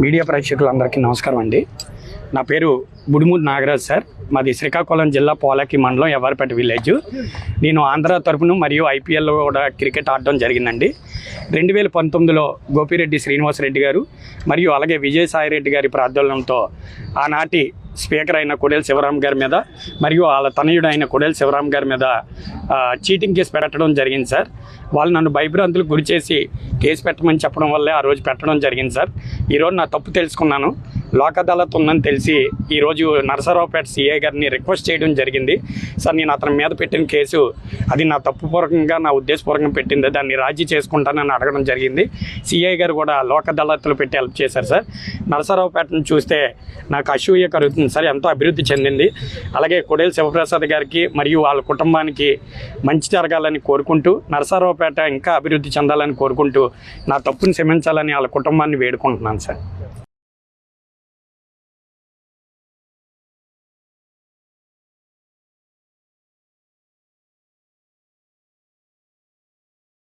Media ప్రేక్షకులందరికీ నమస్కారం అండి. నా పేరు బుడుమూడి నాగరాజ్ సార్. మాది శ్రీకాకుళం జిల్లా పోలాకి మండలం ఎవర్పేట విలేజ్. నేను ఆంధ్ర తరపున మరియు ఐపీఎల్లో కూడా క్రికెట్ ఆడడం జరిగిందండి. 2019లో గోపిరెడ్డి శ్రీనివాసరెడ్డి గారు మరియు అలాగే విజయసాయిరెడ్డి గారి ప్రార్థనలతో ఆనాటి స్పీకర్ అయిన కొడేల శివరాం గారి మీద మరియు వాళ్ళ తనయుడు అయిన కొడేల శివరాం గారి మీద చీటింగ్ కేసు పెట్టడం జరిగింది సార్. వాళ్ళు నన్ను భయభ్రాంతులకు గురి చేసి కేసు పెట్టమని చెప్పడం వల్లే ఆ రోజు పెట్టడం జరిగింది సార్. ఈరోజు నా తప్పు తెలుసుకున్నాను. లోక్ అదాలత్ ఉందని తెలిసి ఈరోజు నరసరావుపేట సిఐ గారిని రిక్వెస్ట్ చేయడం జరిగింది. సార్, నేను అతని మీద పెట్టిన కేసు అది నా తప్పుపూర్వకంగా నా ఉద్దేశపూర్వకంగా పెట్టింది, దాన్ని రాజీ చేసుకుంటానని అడగడం జరిగింది. సిఐ గారు కూడా లోక్ అదాలత్లో పెట్టి హెల్ప్ చేశారు సార్. నరసరావుపేటను చూస్తే నాకు అసూయ కలుగుతుంది సార్. ఎంతో అభివృద్ధి చెందింది. అలాగే కొడేల శివప్రసాద్ గారికి మరియు వాళ్ళ కుటుంబానికి మంచి జరగాలని కోరుకుంటూ, నరసరావుపేట ఇంకా అభివృద్ధి చెందాలని కోరుకుంటూ నా తప్పుని క్షమించాలని వాళ్ళ కుటుంబాన్ని వేడుకుంటున్నాను సార్.